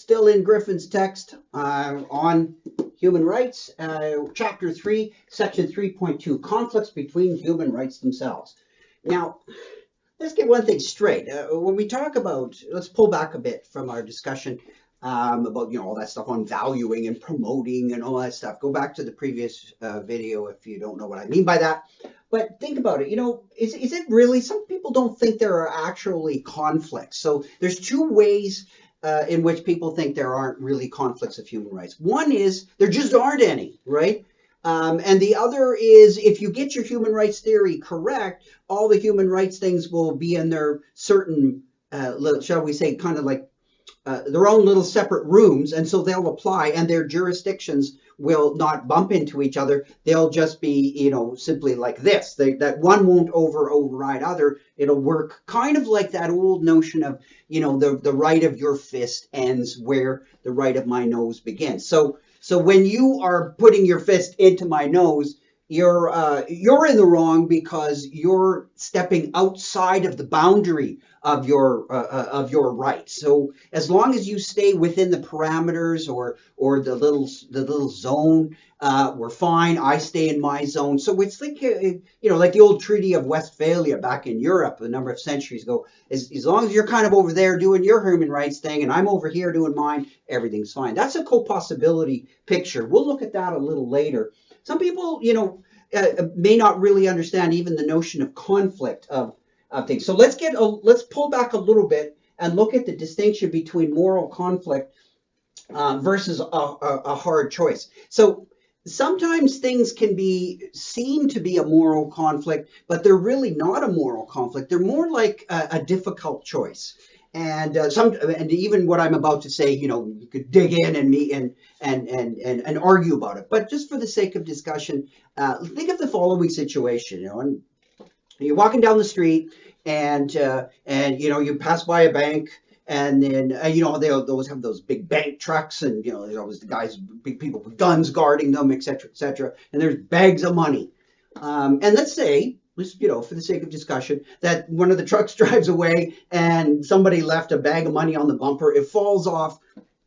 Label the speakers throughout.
Speaker 1: still in Griffin's text on human rights, chapter 3, section 3.2, conflicts between human rights themselves. Now, let's get one thing straight. When we talk about, let's pull back a bit from our discussion about, you know, all that stuff on valuing and promoting and all that stuff. Go back to the previous video if you don't know what I mean by that. But think about it, you know, is it really, some people don't think there are actually conflicts. So there's two ways in which people think there aren't really conflicts of human rights. One is there just aren't any, right? And the other is if you get your human rights theory correct, all the human rights things will be in their certain, shall we say, kind of like their own little separate rooms, and so they'll apply, and their jurisdictions will not bump into each other. They'll just be, you know, simply like this. That one won't override other. It'll work kind of like that old notion of, you know, the right of your fist ends where the right of my nose begins. So when you are putting your fist into my nose, you're in the wrong because you're stepping outside of the boundary of your rights. So as long as you stay within the parameters or the little zone, we're fine. I stay in my zone. So it's like, you know, like the old Treaty of Westphalia back in Europe a number of centuries ago. As long as you're kind of over there doing your human rights thing and I'm over here doing mine, everything's fine. That's a co-possibility picture. We'll look at that a little later. Some people, you know, may not really understand even the notion of conflict of things. So let's pull back a little bit and look at the distinction between moral conflict versus a hard choice. So sometimes things can seem to be a moral conflict, but they're really not a moral conflict. They're more like a difficult choice. And even what I'm about to say, you know, you could dig in and argue about it. But just for the sake of discussion, think of the following situation. You know, and you're walking down the street, and you know, you pass by a bank, and then you know, they always have those big bank trucks, and you know, there's always the guys, big people with guns guarding them, etc., etc. And there's bags of money. And let's say, you know, for the sake of discussion, that one of the trucks drives away and somebody left a bag of money on the bumper. It falls off,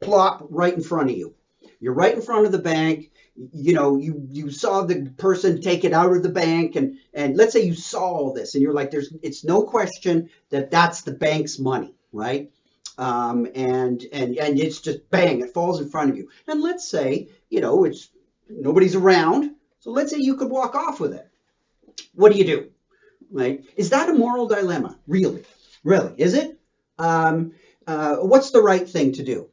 Speaker 1: plop, right in front of you. You're right in front of the bank. You know, you saw the person take it out of the bank, and let's say you saw all this, and you're like, it's no question that that's the bank's money, right? And it's just bang, it falls in front of you. And let's say, you know, nobody's around, so let's say you could walk off with it. What do? Right? Is that a moral dilemma? Really? Is it? What's the right thing to do?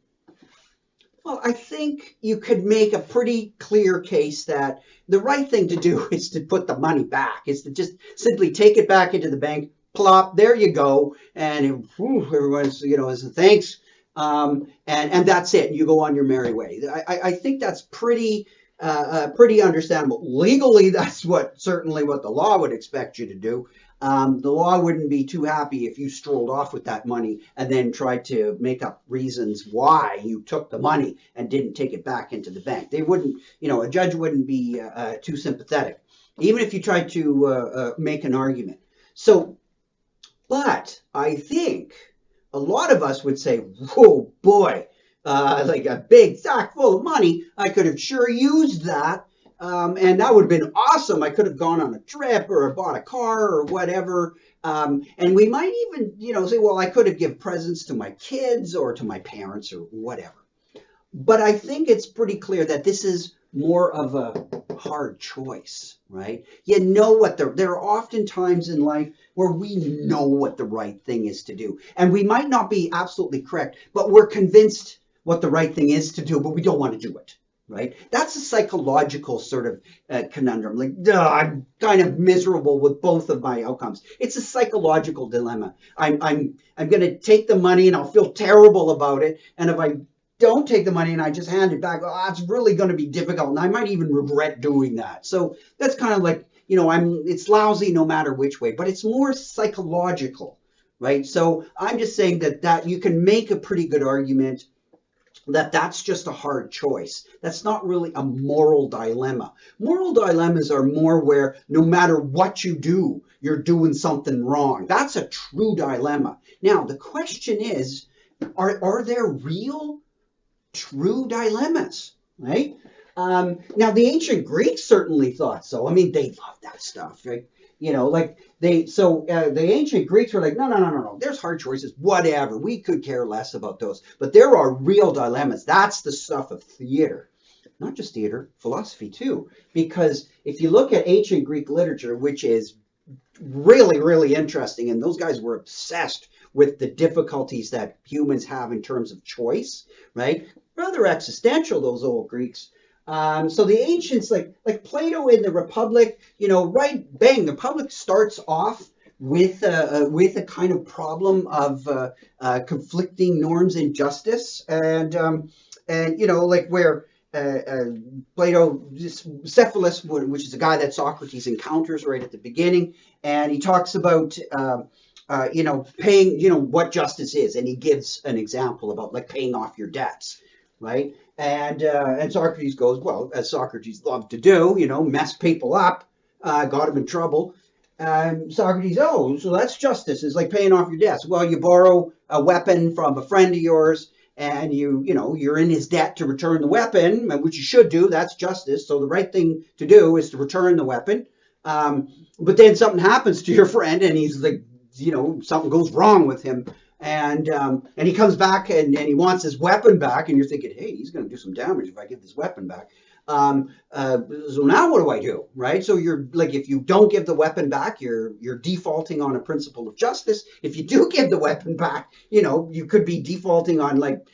Speaker 1: Well, I think you could make a pretty clear case that the right thing to do is to put the money back, is to just simply take it back into the bank, plop, there you go, and everyone's, you know, says thanks, and that's it. You go on your merry way. I think that's pretty understandable. Legally, that's certainly what the law would expect you to do. The law wouldn't be too happy if you strolled off with that money and then tried to make up reasons why you took the money and didn't take it back into the bank. They wouldn't, you know, a judge wouldn't be too sympathetic, even if you tried to make an argument. So, but I think a lot of us would say, whoa, boy, like a big sack full of money, I could have sure used that. And that would have been awesome. I could have gone on a trip or bought a car or whatever. And we might even, you know, say, well, I could have given presents to my kids or to my parents or whatever. But I think it's pretty clear that this is more of a hard choice, right? You know what there are often times in life where we know what the right thing is to do. And we might not be absolutely correct, but we're convinced what the right thing is to do, but we don't want to do it. Right? That's a psychological sort of conundrum. Like, I'm kind of miserable with both of my outcomes. It's a psychological dilemma. I'm going to take the money and I'll feel terrible about it. And if I don't take the money and I just hand it back, it's really going to be difficult. And I might even regret doing that. So that's kind of like, you know, it's lousy no matter which way, but it's more psychological, right? So I'm just saying that you can make a pretty good argument that's just a hard choice. That's not really a moral dilemma. Moral dilemmas are more where no matter what you do, you're doing something wrong. That's a true dilemma. Now, the question is, are there real true dilemmas, right? Now, the ancient Greeks certainly thought so. I mean, they loved that stuff, right? You know, like the ancient Greeks were like, no, no, no, no, no. There's hard choices, whatever. We could care less about those. But there are real dilemmas. That's the stuff of theater. Not just theater, philosophy too. Because if you look at ancient Greek literature, which is really, really interesting, and those guys were obsessed with the difficulties that humans have in terms of choice, right? Rather existential, those old Greeks. So the ancients, like Plato in the Republic, you know, right, bang, the Republic starts off with a kind of problem of conflicting norms and justice, and you know, like where Plato, Cephalus, which is a guy that Socrates encounters right at the beginning, and he talks about you know, paying, you know, what justice is, and he gives an example about like paying off your debts, right? And Socrates goes, well, as Socrates loved to do, you know, mess people up, got him in trouble. And Socrates, oh, so that's justice. It's like paying off your debts. Well, you borrow a weapon from a friend of yours, and you know, you're in his debt to return the weapon, which you should do. That's justice. So the right thing to do is to return the weapon. But then something happens to your friend, and he's like, you know, something goes wrong with him. And he comes back and he wants his weapon back, and you're thinking, hey, he's going to do some damage if I give this weapon back. So now what do I do, right? So you're like, if you don't give the weapon back, you're defaulting on a principle of justice. If you do give the weapon back, you know, you could be defaulting on like,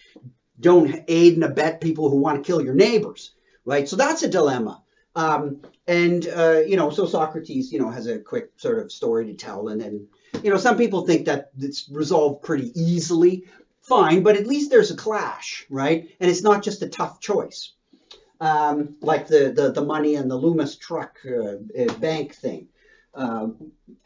Speaker 1: don't aid and abet people who want to kill your neighbors, right? So that's a dilemma. You know, so Socrates, you know, has a quick sort of story to tell, and then, you know, some people think that it's resolved pretty easily. Fine, but at least there's a clash, right? And it's not just a tough choice, like the money and the Loomis truck bank thing.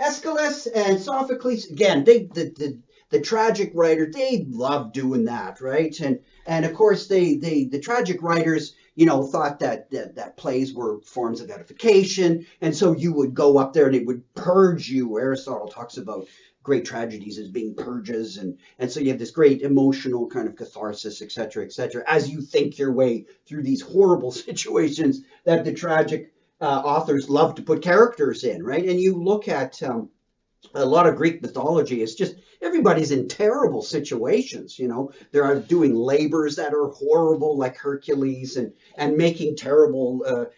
Speaker 1: Aeschylus and Sophocles, again, the tragic writer, they love doing that, right? And of course, the tragic writers, you know, thought that plays were forms of edification, and so you would go up there and it would purge you. Aristotle talks about great tragedies as being purges, and so you have this great emotional kind of catharsis, etc., as you think your way through these horrible situations that the tragic authors love to put characters in, right? And you look at a lot of Greek mythology, it's just everybody's in terrible situations, you know. They're doing labors that are horrible, like Hercules, and making terrible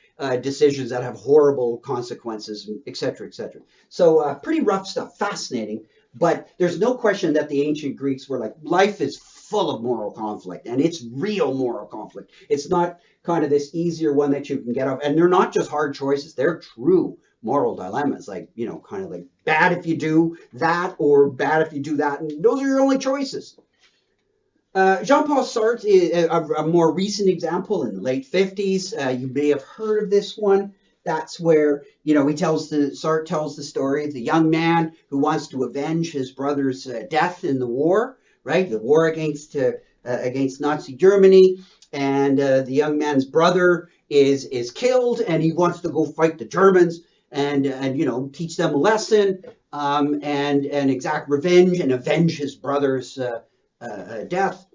Speaker 1: decisions that have horrible consequences, etc., etc. So pretty rough stuff, fascinating. But there's no question that the ancient Greeks were like, life is full of moral conflict, and it's real moral conflict. It's not kind of this easier one that you can get off. And they're not just hard choices, they're true moral dilemmas, like, you know, kind of like bad if you do that or bad if you do that. And those are your only choices. Jean-Paul Sartre is a more recent example in the late 50s. You may have heard of this one. That's where, you know, Sartre tells the story of the young man who wants to avenge his brother's death in the war, right? The war against Nazi Germany. And the young man's brother is killed, and he wants to go fight the Germans and you know, teach them a lesson, and exact revenge and avenge his brother's death.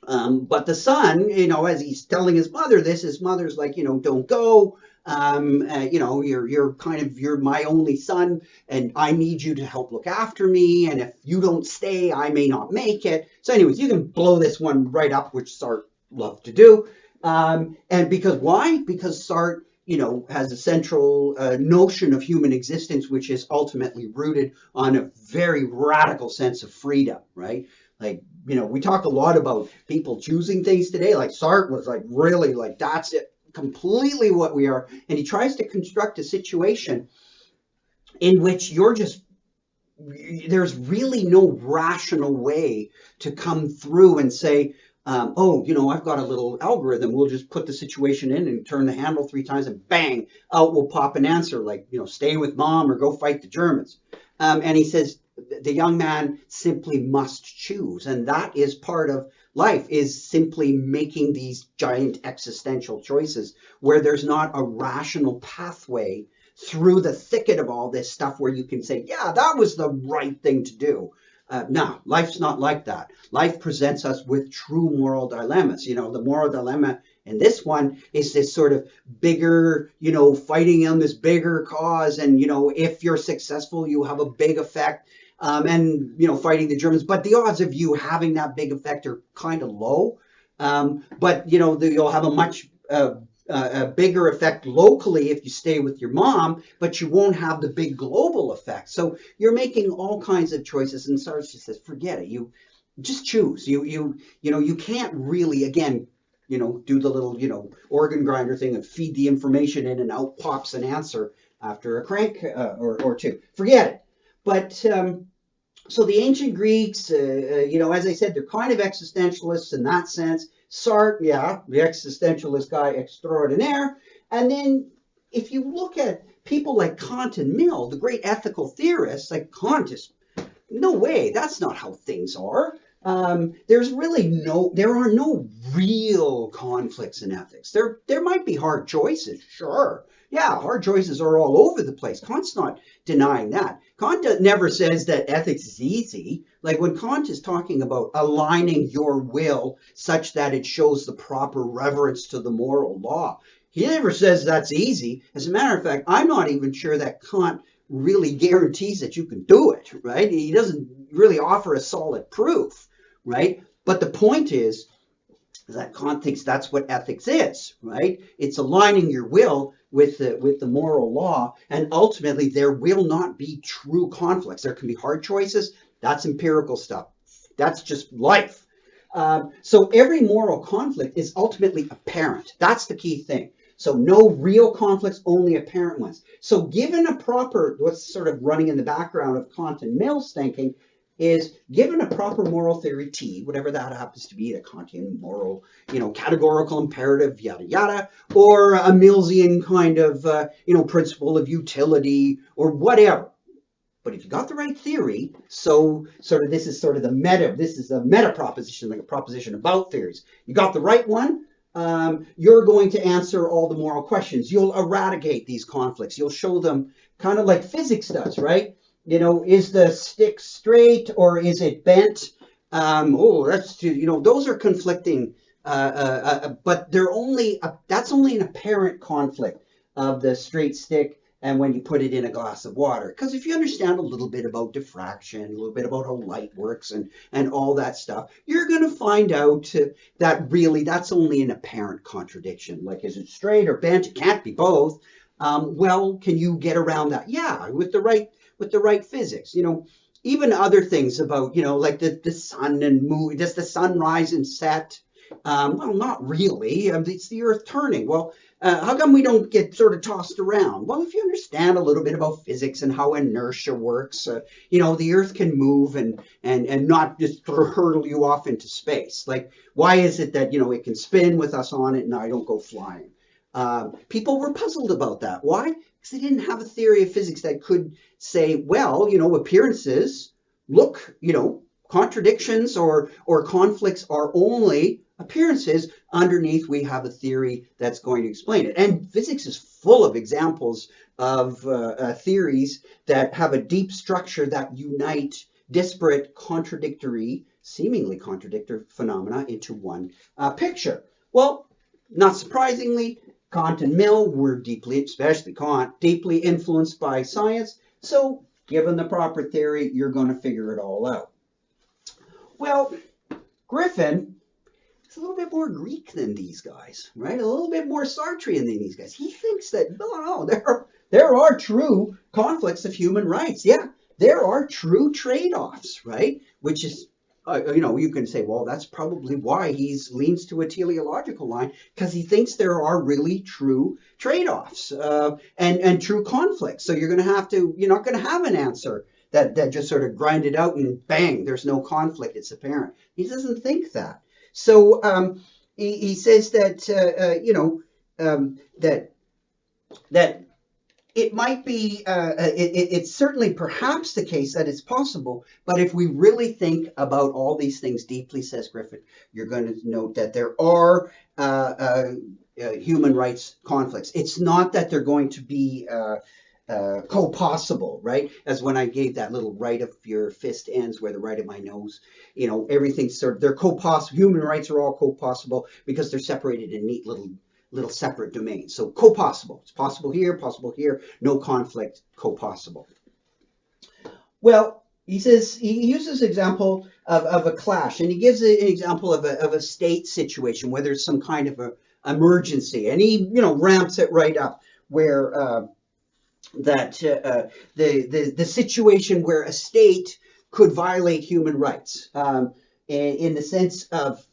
Speaker 1: But the son, you know, as he's telling his mother this, his mother's like, you know, don't go. You know, you're my only son, and I need you to help look after me. And if you don't stay, I may not make it. So anyways, you can blow this one right up, which Sartre loved to do. And because why? Because Sartre, you know, has a central notion of human existence, which is ultimately rooted on a very radical sense of freedom, right? Like, you know, we talk a lot about people choosing things today. Like Sartre was like, really, like, that's it, completely what we are. And he tries to construct a situation in which there's really no rational way to come through and say, oh, you know, I've got a little algorithm. We'll just put the situation in and turn the handle 3 times and bang, out will pop an answer like, you know, stay with mom or go fight the Germans. And he says the young man simply must choose. And that is part of life, is simply making these giant existential choices where there's not a rational pathway through the thicket of all this stuff where you can say, yeah, that was the right thing to do. No, life's not like that. Life presents us with true moral dilemmas. The moral dilemma in this one is this sort of bigger, fighting on this bigger cause. And, if you're successful, you have a big effect. And, fighting the Germans. But the odds of you having that big effect are kind of low. But, you'll have a much a bigger effect locally if you stay with your mom, but you won't have the big global effect. So you're making all kinds of choices, and Sarge just says, forget it. You just choose. You can't really, again, do the little, organ grinder thing and feed the information in and out pops an answer after a crank or two. Forget it. But so the ancient Greeks, as I said, they're kind of existentialists in that sense. Sartre, yeah, the existentialist guy extraordinaire. And then if you look at people like Kant and Mill, the great ethical theorists, like Kant is, no way, that's not how things are. There are no real conflicts in ethics. There might be hard choices, sure. Yeah, hard choices are all over the place. Kant's not denying that. Kant never says that ethics is easy. Like when Kant is talking about aligning your will such that it shows the proper reverence to the moral law, he never says that's easy. As a matter of fact, I'm not even sure that Kant really guarantees that you can do it, right? He doesn't really offer a solid proof, right? But the point is that Kant thinks that's what ethics is, right? It's aligning your will with the moral law, and ultimately there will not be true conflicts. There can be hard choices. That's empirical stuff. That's just life. So every moral conflict is ultimately apparent. That's the key thing. So no real conflicts, only apparent ones. So given a proper, what's sort of running in the background of Kant and Mill's thinking, is given a proper moral theory T, whatever that happens to be, a Kantian moral, categorical imperative, yada, yada, or a Millsian kind of, principle of utility or whatever. But if you got the right theory, so sort of this is sort of this is a meta proposition, like a proposition about theories. You got the right one, you're going to answer all the moral questions. You'll eradicate these conflicts. You'll show them kind of like physics does, right? Is the stick straight or is it bent? Those are conflicting, but that's only an apparent conflict of the straight stick and when you put it in a glass of water. Because if you understand a little bit about diffraction, a little bit about how light works and all that stuff, you're going to find out that really that's only an apparent contradiction. Like, is it straight or bent? It can't be both. Well, can you get around that? Yeah, with the right physics. Even other things about, like the sun and moon. Does the sun rise and set? Well, not really. It's the Earth turning. Well, how come we don't get sort of tossed around? Well, if you understand a little bit about physics and how inertia works, the Earth can move and not just sort of hurtle you off into space. Like, why is it that, it can spin with us on it and I don't go flying? People were puzzled about that. Why? Because they didn't have a theory of physics that could say, well, appearances, look, contradictions or conflicts are only appearances. Underneath, we have a theory that's going to explain it. And physics is full of examples of theories that have a deep structure that unite disparate, seemingly contradictory phenomena into one picture. Well, not surprisingly, Kant and Mill were especially Kant, deeply influenced by science. So given the proper theory, you're going to figure it all out. Well, Griffin is a little bit more Greek than these guys, right? A little bit more Sartrean than these guys. He thinks that, no, there are true conflicts of human rights. Yeah, there are true trade-offs, right? Which is, you can say, well, that's probably why he leans to a teleological line, because he thinks there are really true trade-offs and true conflicts. So you're not going to have an answer that just sort of grind it out and bang, there's no conflict, it's apparent. He doesn't think that. So he says that, that it might be, it's certainly perhaps the case that it's possible, but if we really think about all these things deeply, says Griffin, you're going to note that there are human rights conflicts. It's not that they're going to be co-possible, right? As when I gave that little right of your fist ends where the right of my nose, everything's they're co-possible. Human rights are all co-possible because they're separated in neat little separate domains. So co-possible. It's possible here, no conflict, co-possible. Well, he says he uses example of a clash, and he gives an example of a state situation where there's some kind of a emergency, and he ramps it right up where the situation where a state could violate human rights in the sense of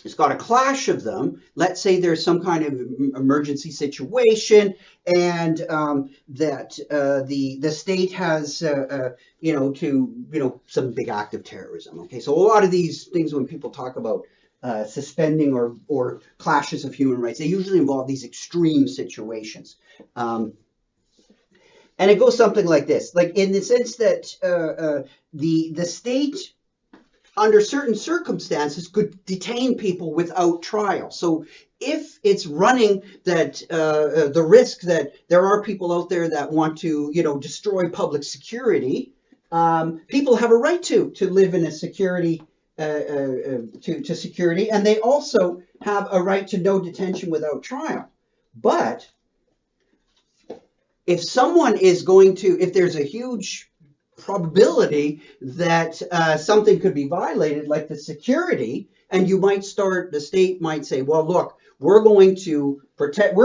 Speaker 1: it's got a clash of them. Let's say there's some kind of emergency situation, and that the state has some big act of terrorism. Okay, so a lot of these things when people talk about suspending or clashes of human rights, they usually involve these extreme situations. And it goes something like this, like in the sense that the state, under certain circumstances, could detain people without trial. So if it's running that the risk that there are people out there that want to, destroy public security, people have a right to live in a security, to security, and they also have a right to no detention without trial. But if someone is if there's a huge probability that something could be violated, like the security, and the state might say, well, look, we're going to protect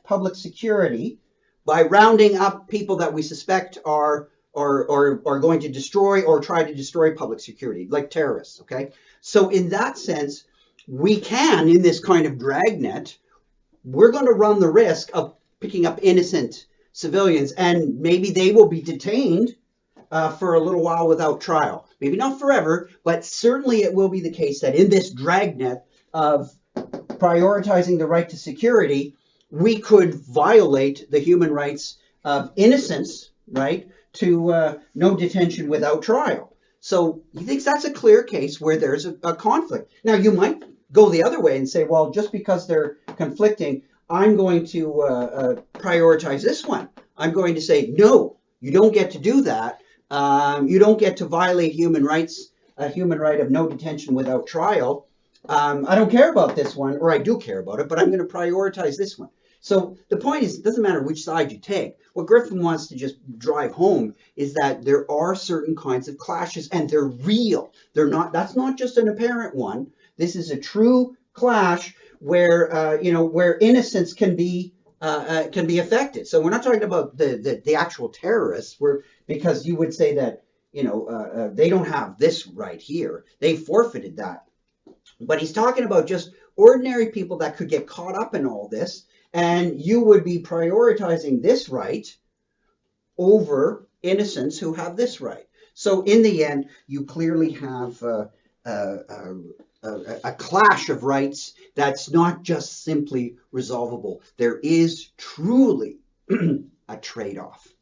Speaker 1: public security by rounding up people that we suspect are going to destroy or try to destroy public security, like terrorists, okay? So in that sense, we can, in this kind of dragnet, we're going to run the risk of picking up innocent civilians, and maybe they will be detained for a little while without trial. Maybe not forever, but certainly it will be the case that in this dragnet of prioritizing the right to security, we could violate the human rights of innocence, right, to no detention without trial. So he thinks that's a clear case where there's a conflict. Now, you might go the other way and say, well, just because they're conflicting, I'm going to prioritize this one. I'm going to say, no, you don't get to do that. You don't get to violate human rights, a human right of no detention without trial. I don't care about this one, or I do care about it, but I'm going to prioritize this one. So the point is, it doesn't matter which side you take. What Griffin wants to just drive home is that there are certain kinds of clashes, and they're real. That's not just an apparent one. This is a true clash where where innocence can be affected. So we're not talking about the actual terrorists, because you would say that they don't have this right here. They forfeited that. But he's talking about just ordinary people that could get caught up in all this, and you would be prioritizing this right over innocents who have this right. So in the end, you clearly have a clash of rights that's not just simply resolvable. There is truly a trade-off.